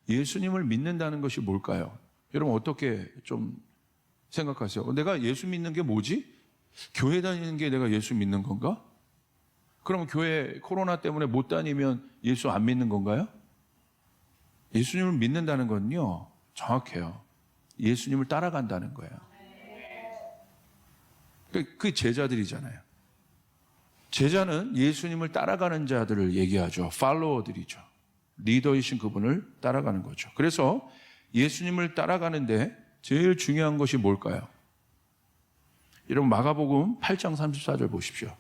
예수님을 믿는다는 것이 뭘까요? 여러분 어떻게 좀 생각하세요? 내가 예수 믿는 게 뭐지? 교회 다니는 게 내가 예수 믿는 건가? 그럼 교회 코로나 때문에 못 다니면 예수 안 믿는 건가요? 예수님을 믿는다는 건요, 정확해요. 예수님을 따라간다는 거예요. 그 제자들이잖아요. 제자는 예수님을 따라가는 자들을 얘기하죠. 팔로워들이죠. 리더이신 그분을 따라가는 거죠. 그래서 예수님을 따라가는데 제일 중요한 것이 뭘까요? 여러분 마가복음 8장 34절 보십시오.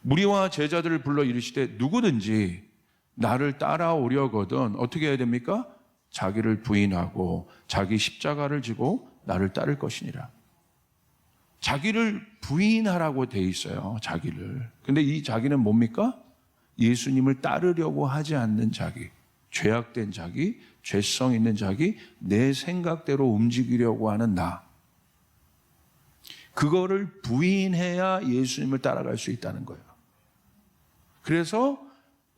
무리와 제자들을 불러 이르시되 누구든지 나를 따라오려거든 어떻게 해야 됩니까? 자기를 부인하고 자기 십자가를 지고 나를 따를 것이니라. 자기를 부인하라고 돼 있어요. 자기를. 근데 이 자기는 뭡니까? 예수님을 따르려고 하지 않는 자기, 죄악된 자기, 죄성 있는 자기, 내 생각대로 움직이려고 하는 나. 그거를 부인해야 예수님을 따라갈 수 있다는 거예요. 그래서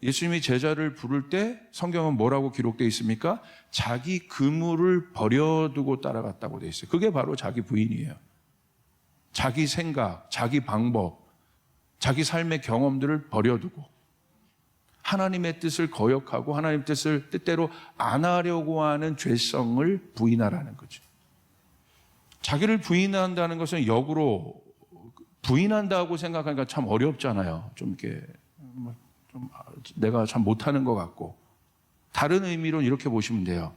예수님이 제자를 부를 때 성경은 뭐라고 기록되어 있습니까? 자기 그물을 버려두고 따라갔다고 되어 있어요. 그게 바로 자기 부인이에요. 자기 생각, 자기 방법, 자기 삶의 경험들을 버려두고 하나님의 뜻을 거역하고 하나님의 뜻을 뜻대로 안 하려고 하는 죄성을 부인하라는 거죠. 자기를 부인한다는 것은 역으로 부인한다고 생각하니까 참 어렵잖아요. 좀 이렇게 좀 내가 참 못하는 것 같고. 다른 의미로는 이렇게 보시면 돼요.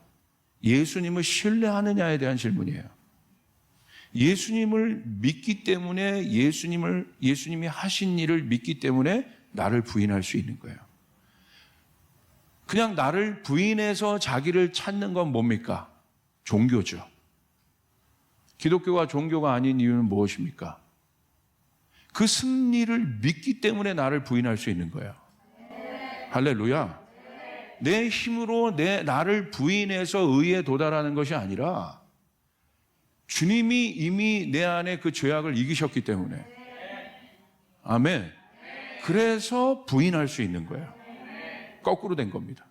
예수님을 신뢰하느냐에 대한 질문이에요. 예수님을 믿기 때문에 예수님이 하신 일을 믿기 때문에 나를 부인할 수 있는 거예요. 그냥 나를 부인해서 자기를 찾는 건 뭡니까? 종교죠. 기독교가 종교가 아닌 이유는 무엇입니까? 그 승리를 믿기 때문에 나를 부인할 수 있는 거예요. 할렐루야. 내 힘으로 나를 부인해서 의에 도달하는 것이 아니라 주님이 이미 내 안에 그 죄악을 이기셨기 때문에. 아멘. 그래서 부인할 수 있는 거예요. 거꾸로 된 겁니다.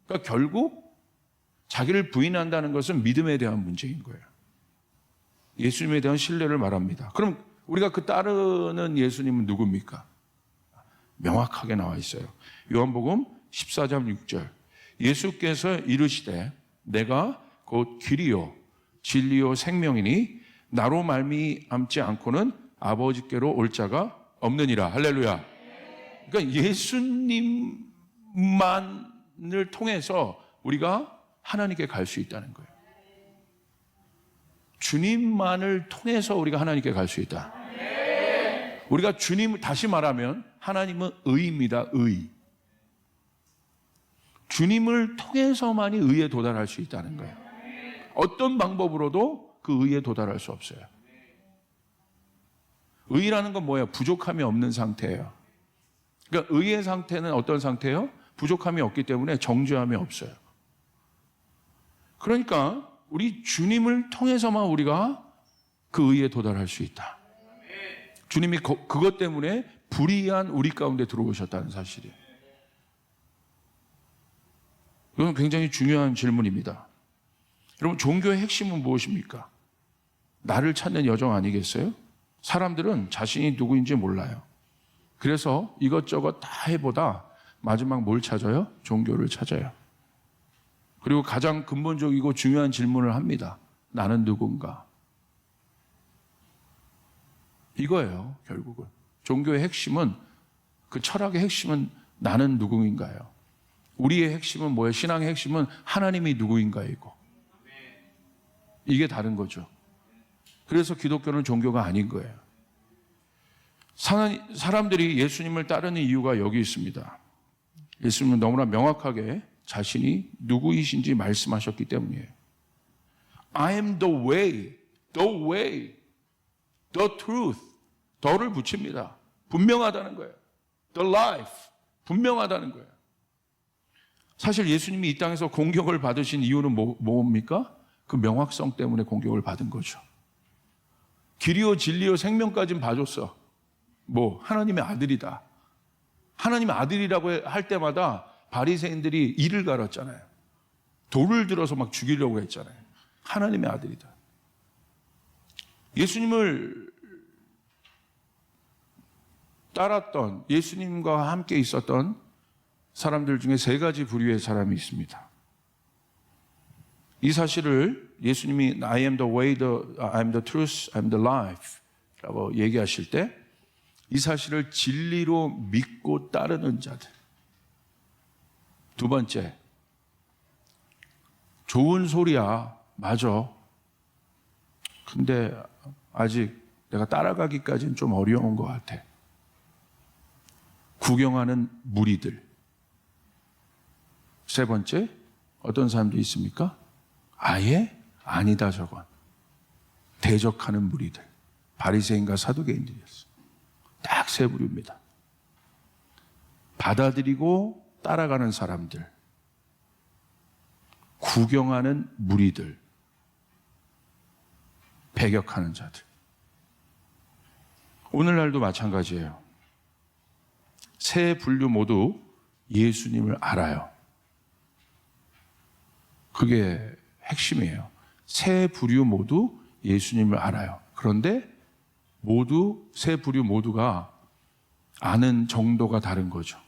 그러니까 결국 자기를 부인한다는 것은 믿음에 대한 문제인 거예요. 예수님에 대한 신뢰를 말합니다. 그럼 우리가 그 따르는 예수님은 누굽니까? 명확하게 나와 있어요. 요한복음 14장 6절. 예수께서 이르시되 내가 곧 길이요 진리요 생명이니 나로 말미암지 않고는 아버지께로 올 자가 없느니라. 할렐루야. 그러니까 예수님만을 통해서 우리가 하나님께 갈 수 있다는 거예요. 주님만을 통해서 우리가 하나님께 갈 수 있다. 우리가 주님, 다시 말하면 하나님은 의입니다. 의. 주님을 통해서만이 의에 도달할 수 있다는 거예요. 어떤 방법으로도 그 의에 도달할 수 없어요. 의라는 건 뭐예요? 부족함이 없는 상태예요. 그러니까 의의 상태는 어떤 상태예요? 부족함이 없기 때문에 정죄함이 없어요. 그러니까 우리 주님을 통해서만 우리가 그 의에 도달할 수 있다. 주님이 그것 때문에 불의한 우리 가운데 들어오셨다는 사실이에요. 이건 굉장히 중요한 질문입니다. 여러분, 종교의 핵심은 무엇입니까? 나를 찾는 여정 아니겠어요? 사람들은 자신이 누구인지 몰라요. 그래서 이것저것 다 해보다 마지막 뭘 찾아요? 종교를 찾아요. 그리고 가장 근본적이고 중요한 질문을 합니다. 나는 누군가? 이거예요, 결국은. 종교의 핵심은, 그 철학의 핵심은 나는 누구인가요? 우리의 핵심은 뭐예요? 신앙의 핵심은 하나님이 누구인가이고. 이게 다른 거죠. 그래서 기독교는 종교가 아닌 거예요. 사람들이 예수님을 따르는 이유가 여기 있습니다. 예수님은 너무나 명확하게 자신이 누구이신지 말씀하셨기 때문이에요. I am the way, the truth. 더를 붙입니다. 분명하다는 거예요. The life. 분명하다는 거예요. 사실 예수님이 이 땅에서 공격을 받으신 이유는 뭡니까? 그 명확성 때문에 공격을 받은 거죠. 길이요 진리요 생명까지는 봐줬어. 하나님의 아들이다. 하나님의 아들이라고 할 때마다 바리새인들이 이를 갈았잖아요. 돌을 들어서 막 죽이려고 했잖아요. 하나님의 아들이다. 예수님을 따랐던, 예수님과 함께 있었던 사람들 중에 세 가지 부류의 사람이 있습니다. 이 사실을 예수님이 I am the way, I am the truth, I am the life 라고 얘기하실 때 이 사실을 진리로 믿고 따르는 자들. 두 번째, 좋은 소리야, 맞아. 근데 아직 내가 따라가기까지는 좀 어려운 것 같아. 구경하는 무리들. 세 번째, 어떤 사람도 있습니까? 아예 아니다 저건. 대적하는 무리들. 바리새인과 사두개인들이었어요. 딱 세 부류입니다. 받아들이고 따라가는 사람들, 구경하는 무리들, 배격하는 자들. 오늘날도 마찬가지예요. 세 분류 모두 예수님을 알아요. 그게 핵심이에요. 세 부류 모두 예수님을 알아요. 그런데 모두, 세 부류 모두가 아는 정도가 다른 거죠.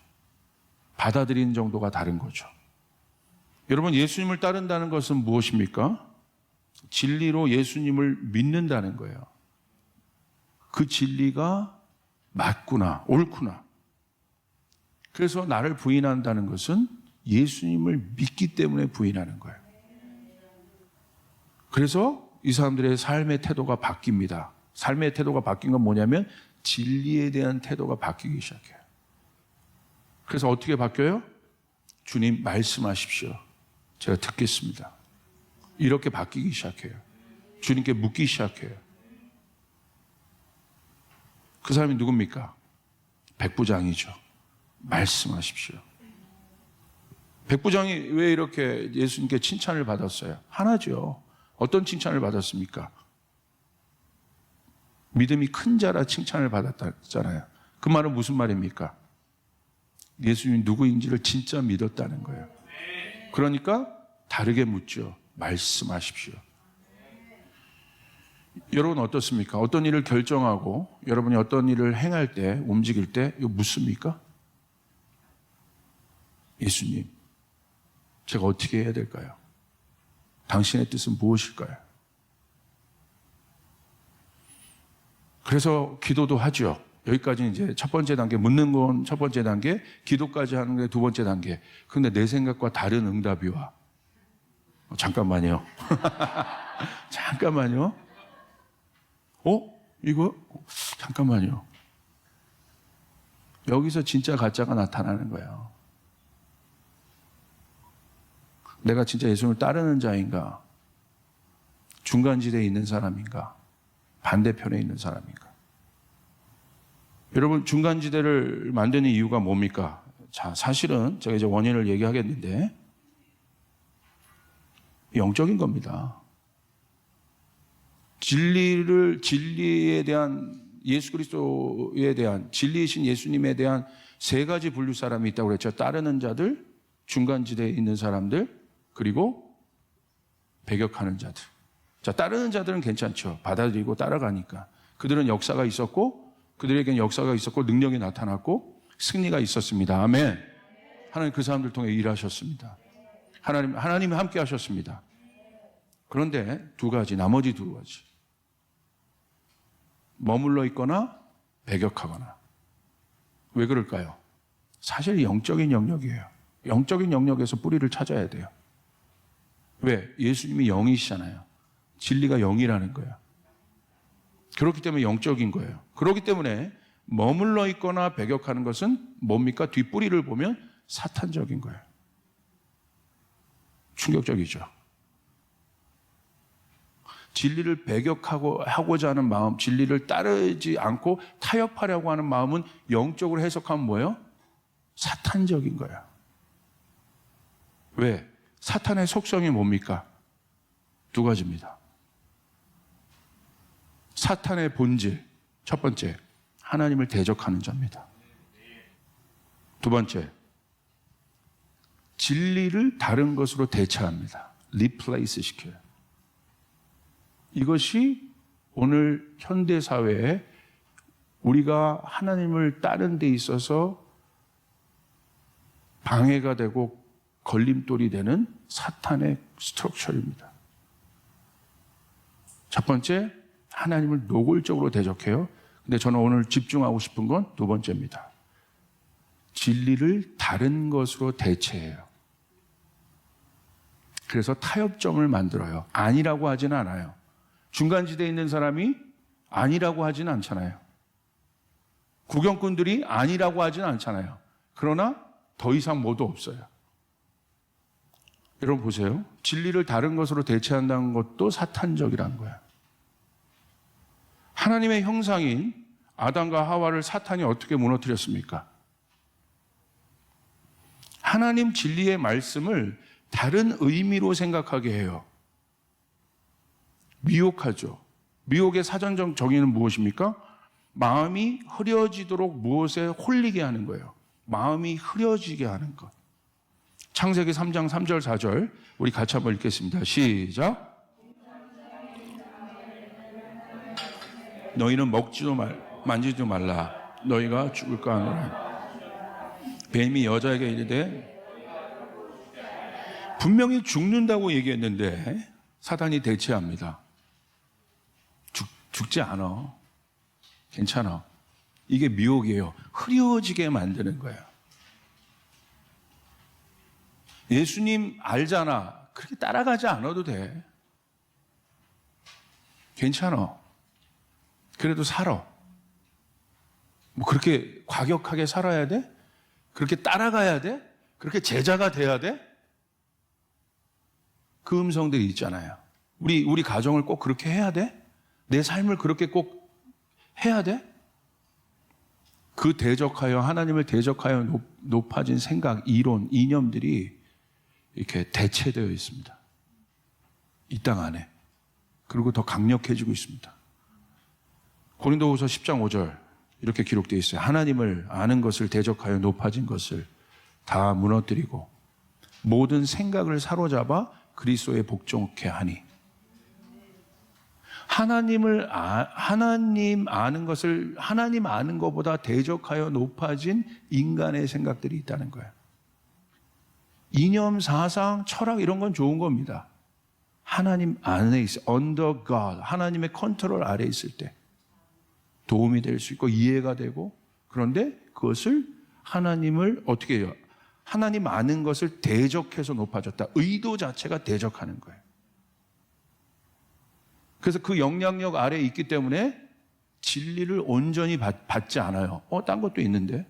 받아들이는 정도가 다른 거죠. 여러분, 예수님을 따른다는 것은 무엇입니까? 진리로 예수님을 믿는다는 거예요. 그 진리가 맞구나, 옳구나. 그래서 나를 부인한다는 것은 예수님을 믿기 때문에 부인하는 거예요. 그래서 이 사람들의 삶의 태도가 바뀝니다. 삶의 태도가 바뀐 건 뭐냐면 진리에 대한 태도가 바뀌기 시작해요. 그래서 어떻게 바뀌어요? 주님 말씀하십시오. 제가 듣겠습니다. 이렇게 바뀌기 시작해요. 주님께 묻기 시작해요. 그 사람이 누굽니까? 백부장이죠. 말씀하십시오. 백부장이 왜 이렇게 예수님께 칭찬을 받았어요? 하나죠. 어떤 칭찬을 받았습니까? 믿음이 큰 자라 칭찬을 받았잖아요. 그 말은 무슨 말입니까? 예수님이 누구인지를 진짜 믿었다는 거예요. 그러니까 다르게 묻죠. 말씀하십시오. 여러분 어떻습니까? 어떤 일을 결정하고 여러분이 어떤 일을 행할 때, 움직일 때 이거 묻습니까? 예수님, 제가 어떻게 해야 될까요? 당신의 뜻은 무엇일까요? 그래서 기도도 하죠. 여기까지 이제 첫 번째 단계, 묻는 건 첫 번째 단계, 기도까지 하는 게 두 번째 단계. 그런데 내 생각과 다른 응답이 와. 잠깐만요. 잠깐만요. 이거? 잠깐만요. 여기서 진짜 가짜가 나타나는 거예요. 내가 진짜 예수님을 따르는 자인가? 중간지대에 있는 사람인가? 반대편에 있는 사람인가? 여러분, 중간지대를 만드는 이유가 뭡니까? 자, 사실은 제가 이제 원인을 얘기하겠는데 영적인 겁니다. 진리에 대한, 예수 그리스도에 대한, 진리이신 예수님에 대한 세 가지 분류 사람이 있다고 그랬죠. 따르는 자들, 중간지대에 있는 사람들, 그리고 배격하는 자들. 자, 따르는 자들은 괜찮죠. 받아들이고 따라가니까. 그들은 역사가 있었고, 그들에게는 역사가 있었고, 능력이 나타났고, 승리가 있었습니다. 아멘. 하나님 그 사람들 통해 일하셨습니다. 하나님이 함께 하셨습니다. 그런데 두 가지, 나머지 두 가지. 머물러 있거나 배격하거나. 왜 그럴까요? 사실 영적인 영역이에요. 영적인 영역에서 뿌리를 찾아야 돼요. 왜? 예수님이 영이시잖아요. 진리가 영이라는 거예요. 그렇기 때문에 영적인 거예요. 그렇기 때문에 머물러 있거나 배격하는 것은 뭡니까? 뒷뿌리를 보면 사탄적인 거예요. 충격적이죠. 진리를 배격하고자 하는 마음, 진리를 따르지 않고 타협하려고 하는 마음은 영적으로 해석하면 뭐예요? 사탄적인 거예요. 왜? 사탄의 속성이 뭡니까? 두 가지입니다. 사탄의 본질, 첫 번째, 하나님을 대적하는 자입니다. 두 번째, 진리를 다른 것으로 대체합니다. 리플레이스 시켜요. 이것이 오늘 현대 사회에 우리가 하나님을 따르는 데 있어서 방해가 되고 걸림돌이 되는 사탄의 스트럭처입니다. 첫 번째, 하나님을 노골적으로 대적해요. 근데 저는 오늘 집중하고 싶은 건 두 번째입니다. 진리를 다른 것으로 대체해요. 그래서 타협점을 만들어요. 아니라고 하지는 않아요. 중간지대에 있는 사람이 아니라고 하지는 않잖아요. 구경꾼들이 아니라고 하지는 않잖아요. 그러나 더 이상 뭐도 없어요. 여러분 보세요. 진리를 다른 것으로 대체한다는 것도 사탄적이라는 거예요. 하나님의 형상인 아담과 하와를 사탄이 어떻게 무너뜨렸습니까? 하나님 진리의 말씀을 다른 의미로 생각하게 해요. 미혹하죠. 미혹의 사전적 정의는 무엇입니까? 마음이 흐려지도록 무엇에 홀리게 하는 거예요. 마음이 흐려지게 하는 것. 창세기 3장 3절 4절 우리 같이 한번 읽겠습니다. 시작. 너희는 먹지도 만지지도 말라. 너희가 죽을까 하노라. 뱀이 여자에게 이르되 분명히 죽는다고 얘기했는데 사단이 대체합니다. 죽지 않아. 괜찮아. 이게 미혹이에요. 흐려지게 만드는 거예요. 예수님 알잖아. 그렇게 따라가지 않아도 돼. 괜찮아. 그래도 살아. 뭐 그렇게 과격하게 살아야 돼? 그렇게 따라가야 돼? 그렇게 제자가 돼야 돼? 그 음성들이 있잖아요. 우리 가정을 꼭 그렇게 해야 돼? 내 삶을 그렇게 꼭 해야 돼? 그 대적하여 하나님을 대적하여 높아진 생각, 이론, 이념들이 이렇게 대체되어 있습니다. 이 땅 안에. 그리고 더 강력해지고 있습니다. 고린도후서 10장 5절 이렇게 기록되어 있어요. 하나님을 아는 것을 대적하여 높아진 것을 다 무너뜨리고 모든 생각을 사로잡아 그리스도에 복종케 하니. 하나님 아는 것을 하나님 아는 것보다 대적하여 높아진 인간의 생각들이 있다는 거예요. 이념, 사상, 철학 이런 건 좋은 겁니다. 하나님 안에 있어, under God, 하나님의 컨트롤 아래 있을 때 도움이 될 수 있고 이해가 되고, 그런데 그것을 하나님을 어떻게 해요? 하나님 아는 것을 대적해서 높아졌다. 의도 자체가 대적하는 거예요. 그래서 그 영향력 아래에 있기 때문에 진리를 온전히 받지 않아요. 딴 것도 있는데.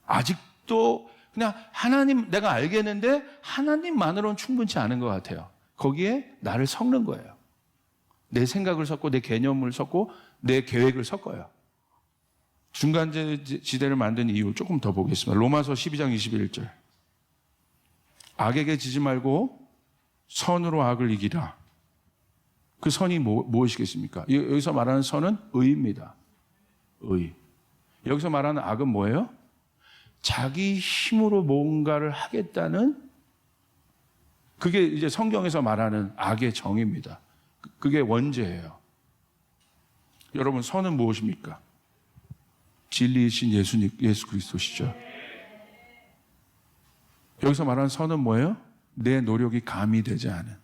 아직도 그냥 하나님 내가 알겠는데 하나님만으로는 충분치 않은 것 같아요. 거기에 나를 섞는 거예요. 내 생각을 섞고 내 개념을 섞고 내 계획을 섞어요. 중간지대를 만든 이유 조금 더 보겠습니다. 로마서 12장 21절. 악에게 지지 말고 선으로 악을 이기라. 그 선이 무엇이겠습니까? 여기서 말하는 선은 의입니다. 의. 여기서 말하는 악은 뭐예요? 자기 힘으로 뭔가를 하겠다는, 그게 이제 성경에서 말하는 악의 정의입니다. 그게 원죄예요. 여러분, 선은 무엇입니까? 진리이신 예수 그리스도시죠. 여기서 말하는 선은 뭐예요? 내 노력이 가미되지 않은,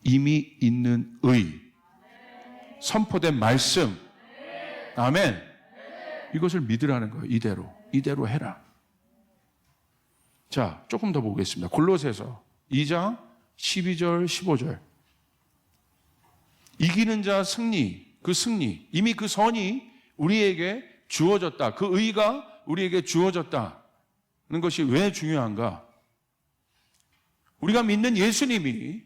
이미 있는 의, 선포된 말씀. 아멘. 이것을 믿으라는 거예요. 이대로 해라. 자, 조금 더 보겠습니다. 골로새서 2장 12절 15절. 이기는 자 승리, 그 승리, 이미 그 선이 우리에게 주어졌다. 그 의가 우리에게 주어졌다는 것이 왜 중요한가? 우리가 믿는 예수님이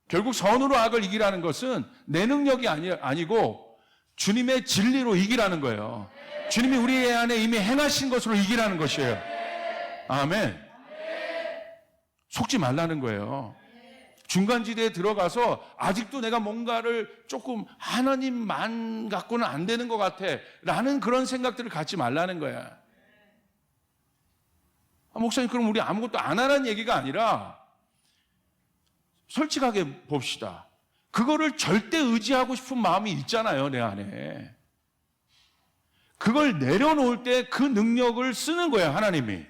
결국 선으로 악을 이기라는 것은 내 능력이 아니고 주님의 진리로 이기라는 거예요. 주님이 우리 안에 이미 행하신 것으로 이기라는 것이에요. 아멘. 속지 말라는 거예요. 중간지대에 들어가서 아직도 내가 뭔가를 조금 하나님만 갖고는 안 되는 것 같아 라는 그런 생각들을 갖지 말라는 거야. 목사님, 그럼 우리 아무것도 안 하라는 얘기가 아니라 솔직하게 봅시다. 그거를 절대 의지하고 싶은 마음이 있잖아요, 내 안에. 그걸 내려놓을 때 그 능력을 쓰는 거예요, 하나님이.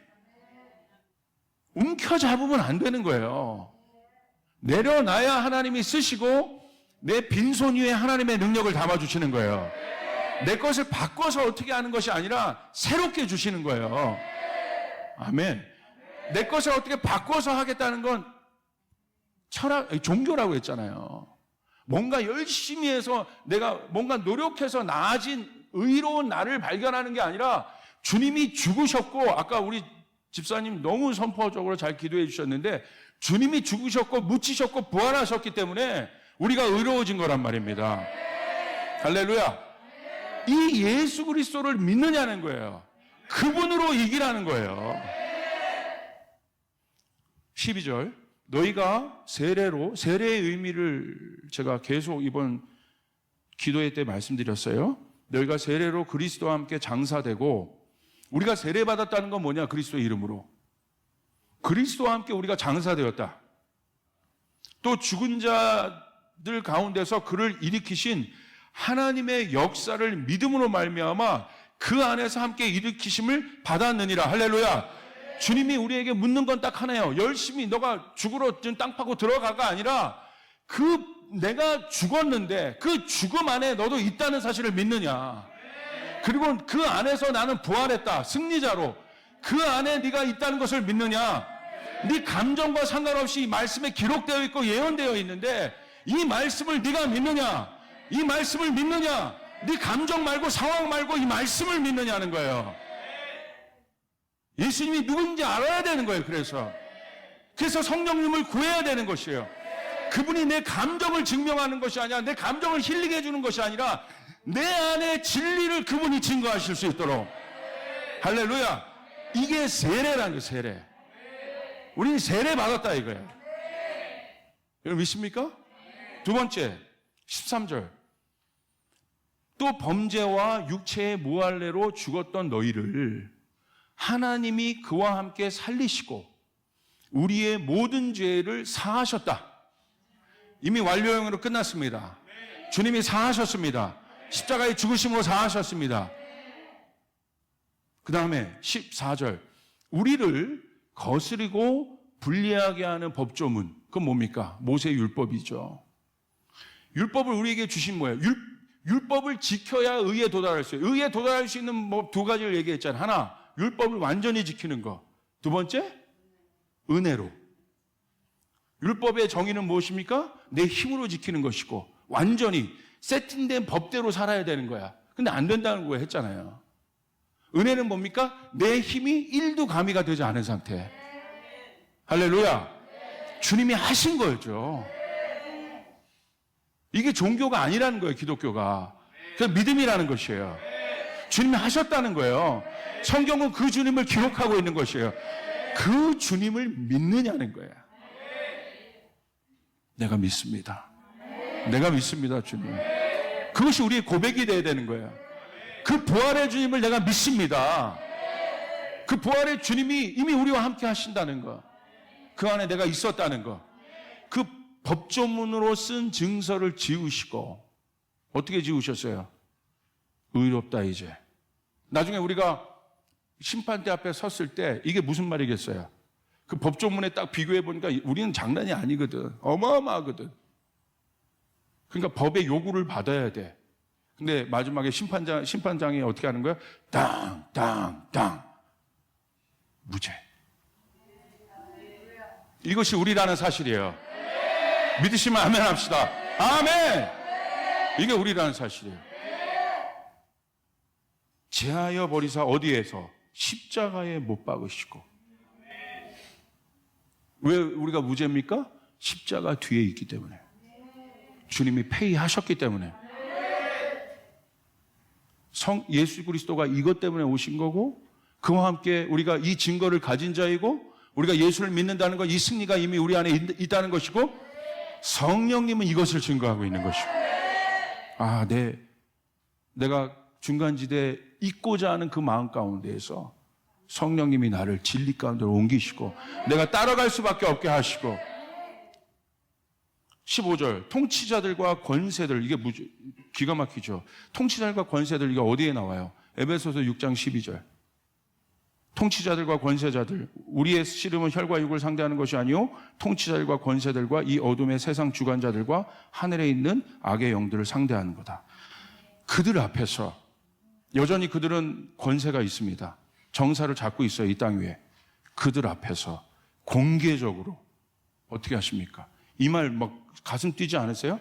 움켜잡으면 안 되는 거예요. 내려놔야 하나님이 쓰시고 내 빈손 위에 하나님의 능력을 담아주시는 거예요. 내 것을 바꿔서 어떻게 하는 것이 아니라 새롭게 주시는 거예요. 아멘. 내 것을 어떻게 바꿔서 하겠다는 건 종교라고 했잖아요. 뭔가 열심히 해서 내가 뭔가 노력해서 나아진 의로운 나를 발견하는 게 아니라 주님이 죽으셨고, 아까 우리 집사님 너무 선포적으로 잘 기도해 주셨는데, 주님이 죽으셨고 묻히셨고 부활하셨기 때문에 우리가 의로워진 거란 말입니다. 할렐루야. 이 예수 그리스도를 믿느냐는 거예요. 그분으로 이기라는 거예요. 12절, 너희가 세례의 의미를 제가 계속 이번 기도회 때 말씀드렸어요. 너희가 세례로 그리스도와 함께 장사되고, 우리가 세례받았다는 건 뭐냐? 그리스도의 이름으로. 그리스도와 함께 우리가 장사되었다. 또 죽은 자들 가운데서 그를 일으키신 하나님의 역사를 믿음으로 말미암아 그 안에서 함께 일으키심을 받았느니라. 할렐루야. 주님이 우리에게 묻는 건 딱 하나예요. 열심히 너가 죽으러 땅 파고 들어가가 아니라 내가 죽었는데 그 죽음 안에 너도 있다는 사실을 믿느냐. 그리고 그 안에서 나는 부활했다. 승리자로. 그 안에 네가 있다는 것을 믿느냐. 네 감정과 상관없이 이 말씀에 기록되어 있고 예언되어 있는데 이 말씀을 네가 믿느냐. 이 말씀을 믿느냐. 네 감정 말고 상황 말고 이 말씀을 믿느냐는 거예요. 예수님이 누군지 알아야 되는 거예요. 그래서 성령님을 구해야 되는 것이에요. 그분이 내 감정을 증명하는 것이 아니라, 내 감정을 힐링해 주는 것이 아니라 내 안에 진리를 그분이 증거하실 수 있도록. 할렐루야. 이게 세례라는 거예요. 세례. 우리는 세례 받았다 이거예요. 여러분 믿습니까? 두 번째 13절, 또 범죄와 육체의 무할례로 죽었던 너희를 하나님이 그와 함께 살리시고 우리의 모든 죄를 사하셨다. 이미 완료형으로 끝났습니다. 주님이 사하셨습니다. 십자가에 죽으심으로 사하셨습니다. 그 다음에 14절, 우리를 거스리고 불리하게 하는 법조문. 그건 뭡니까? 모세의 율법이죠. 율법을 우리에게 주신 뭐예요? 율법을 지켜야 의에 도달할 수 있어요. 의에 도달할 수 있는 두 가지를 얘기했잖아요. 하나, 율법을 완전히 지키는 것. 두 번째, 은혜로. 율법의 정의는 무엇입니까? 내 힘으로 지키는 것이고 완전히 세팅된 법대로 살아야 되는 거야. 근데 안 된다는 거 했잖아요. 은혜는 뭡니까? 내 힘이 1도 가미가 되지 않은 상태. 할렐루야. 주님이 하신 거죠. 이게 종교가 아니라는 거예요. 기독교가. 그냥 믿음이라는 것이에요. 주님이 하셨다는 거예요. 성경은 그 주님을 기록하고 있는 것이에요. 그 주님을 믿느냐는 거예요. 내가 믿습니다. 내가 믿습니다, 주님. 그것이 우리의 고백이 되어야 되는 거예요. 그 부활의 주님을 내가 믿습니다. 그 부활의 주님이 이미 우리와 함께 하신다는 거. 그 안에 내가 있었다는 거. 그 법조문으로 쓴 증서를 지우시고, 어떻게 지우셨어요? 의롭다 이제. 나중에 우리가 심판대 앞에 섰을 때 이게 무슨 말이겠어요? 그 법조문에 딱 비교해 보니까 우리는 장난이 아니거든. 어마어마하거든. 그러니까 법의 요구를 받아야 돼. 근데 마지막에 심판장이 어떻게 하는 거야? 땅. 무죄. 이것이 우리라는 사실이에요. 믿으시면 아멘 합시다. 아멘! 이게 우리라는 사실이에요. 제하여 버리사 어디에서? 십자가에 못 박으시고. 왜 우리가 무죄입니까? 십자가 뒤에 있기 때문에. 주님이 페이하셨기 때문에. 예수 그리스도가 이것 때문에 오신 거고, 그와 함께 우리가 이 증거를 가진 자이고, 우리가 예수를 믿는다는 것, 이 승리가 이미 우리 안에 있다는 것이고, 성령님은 이것을 증거하고 있는 것이고. 내가 중간지대에 있고자 하는 그 마음 가운데에서 성령님이 나를 진리 가운데로 옮기시고 내가 따라갈 수밖에 없게 하시고 15절 통치자들과 권세들 이게 기가 막히죠. 통치자들과 권세들 이게 어디에 나와요? 에베소서 6장 12절 통치자들과 권세자들 우리의 씨름은 혈과 육을 상대하는 것이 아니요 통치자들과 권세들과 이 어둠의 세상 주관자들과 하늘에 있는 악의 영들을 상대하는 거다. 그들 앞에서 여전히 그들은 권세가 있습니다. 정사를 잡고 있어요. 이 땅 위에. 그들 앞에서 공개적으로 어떻게 하십니까? 이 말 막 가슴 뛰지 않으세요?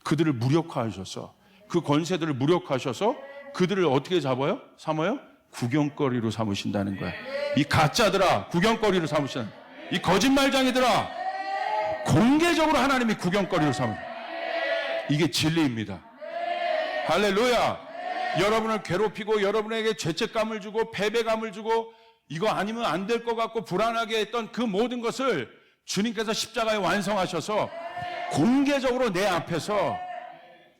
그들을 무력화하셔서 그 권세들을 무력화하셔서 그들을 어떻게 잡아요? 삼아요? 구경거리로 삼으신다는 거야. 이 가짜들아 구경거리로 삼으신다. 이 거짓말장이들아 공개적으로 하나님이 구경거리로 삼으신다. 이게 진리입니다. 할렐루야. 여러분을 괴롭히고 여러분에게 죄책감을 주고 패배감을 주고 이거 아니면 안 될 것 같고 불안하게 했던 그 모든 것을 주님께서 십자가에 완성하셔서 공개적으로 내 앞에서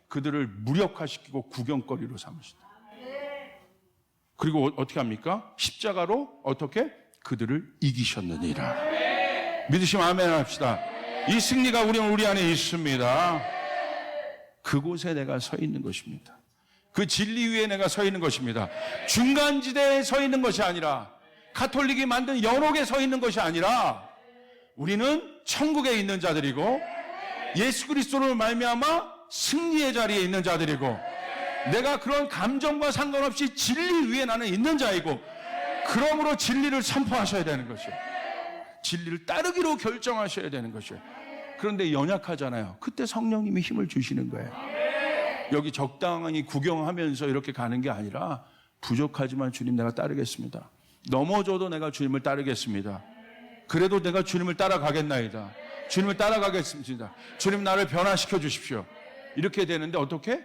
그들을 무력화시키고 구경거리로 삼으신다. 그리고 어떻게 합니까? 십자가로 어떻게? 그들을 이기셨느니라. 믿으시면 아멘 합시다. 이 승리가 우리 안에 있습니다. 그곳에 내가 서 있는 것입니다. 그 진리 위에 내가 서 있는 것입니다. 중간지대에 서 있는 것이 아니라 가톨릭이 만든 연옥에 서 있는 것이 아니라 우리는 천국에 있는 자들이고 예수 그리스도로 말미암아 승리의 자리에 있는 자들이고 내가 그런 감정과 상관없이 진리 위에 나는 있는 자이고 그러므로 진리를 선포하셔야 되는 것이에요. 진리를 따르기로 결정하셔야 되는 것이에요. 그런데 연약하잖아요. 그때 성령님이 힘을 주시는 거예요. 여기 적당히 구경하면서 이렇게 가는 게 아니라 부족하지만 주님 내가 따르겠습니다. 넘어져도 내가 주님을 따르겠습니다. 그래도 내가 주님을 따라가겠나이다. 주님을 따라가겠습니다. 주님 나를 변화시켜 주십시오. 이렇게 되는데 어떻게?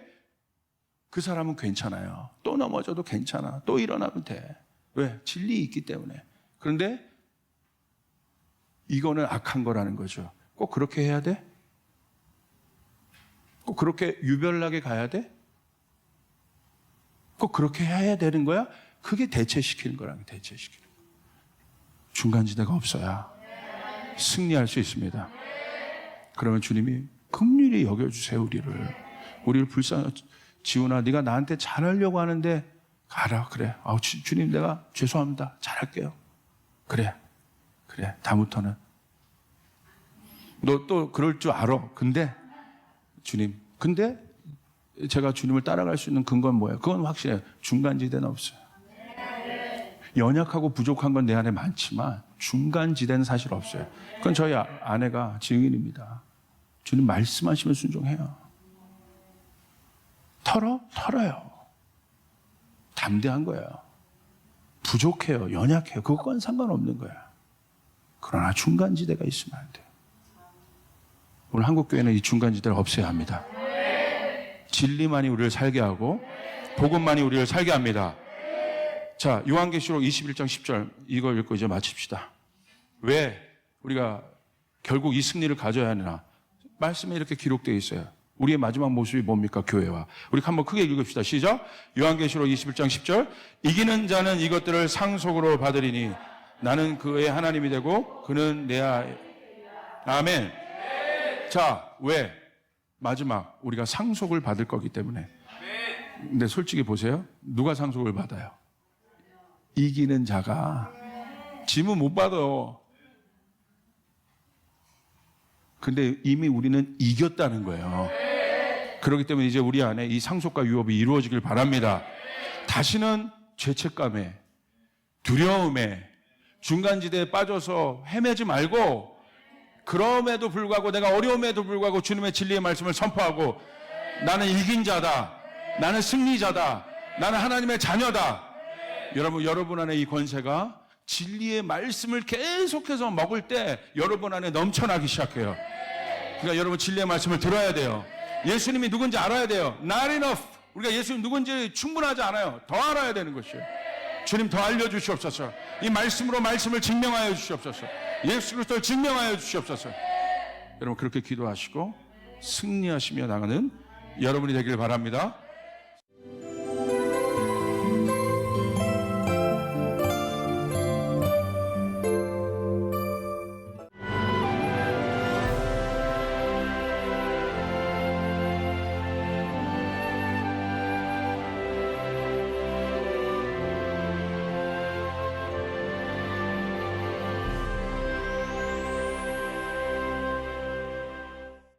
그 사람은 괜찮아요. 또 넘어져도 괜찮아. 또 일어나면 돼. 왜? 진리 있기 때문에. 그런데 이거는 악한 거라는 거죠. 꼭 그렇게 해야 돼? 꼭 그렇게 유별나게 가야 돼? 꼭 그렇게 해야 되는 거야? 그게 대체시키는 거라는 거예요. 대체시키는 거. 중간지대가 없어야 승리할 수 있습니다. 그러면 주님이 긍휼히 여겨주세요. 우리를 지훈아 네가 나한테 잘하려고 하는데 가라. 그래. 주님 내가 죄송합니다. 잘할게요. 그래. 다음부터는 너 또 그럴 줄 알아. 근데 제가 주님을 따라갈 수 있는 근거는 뭐예요? 그건 확실해요. 중간지대는 없어요. 연약하고 부족한 건 내 안에 많지만 중간지대는 사실 없어요. 그건 저희 아내가 증인입니다. 주님 말씀하시면 순종해요. 털어요. 담대한 거예요. 부족해요. 연약해요. 그건 상관없는 거예요. 그러나 중간지대가 있으면 안 돼요. 오늘 한국교회는 이 중간지대를 없애야 합니다. 진리만이 우리를 살게 하고 복음만이 우리를 살게 합니다. 자, 요한계시록 21장 10절 이걸 읽고 이제 마칩시다. 왜 우리가 결국 이 승리를 가져야 하느냐? 말씀에 이렇게 기록되어 있어요. 우리의 마지막 모습이 뭡니까? 교회와. 우리 한번 크게 읽읍시다. 시작. 요한계시록 21장 10절 이기는 자는 이것들을 상속으로 받으리니 나는 그의 하나님이 되고 그는 내 아멘. 자, 왜? 마지막 우리가 상속을 받을 거기 때문에. 근데 솔직히 보세요. 누가 상속을 받아요? 이기는 자가. 짐은 못 받아. 근데 이미 우리는 이겼다는 거예요. 그렇기 때문에 이제 우리 안에 이 상속과 유업이 이루어지길 바랍니다. 다시는 죄책감에, 두려움에, 중간지대에 빠져서 헤매지 말고 그럼에도 불구하고 내가 어려움에도 불구하고 주님의 진리의 말씀을 선포하고 나는 이긴 자다. 나는 승리자다. 나는 하나님의 자녀다. 여러분 안에 이 권세가 진리의 말씀을 계속해서 먹을 때 여러분 안에 넘쳐나기 시작해요. 그러니까 여러분 진리의 말씀을 들어야 돼요. 예수님이 누군지 알아야 돼요. Not enough. 우리가 예수님 누군지 충분하지 않아요. 더 알아야 되는 것이에요. 주님 더 알려주시옵소서. 이 말씀으로 말씀을 증명하여 주시옵소서. 예수 그리스도를 증명하여 주시옵소서. 여러분 그렇게 기도하시고 승리하시며 나가는 여러분이 되길 바랍니다.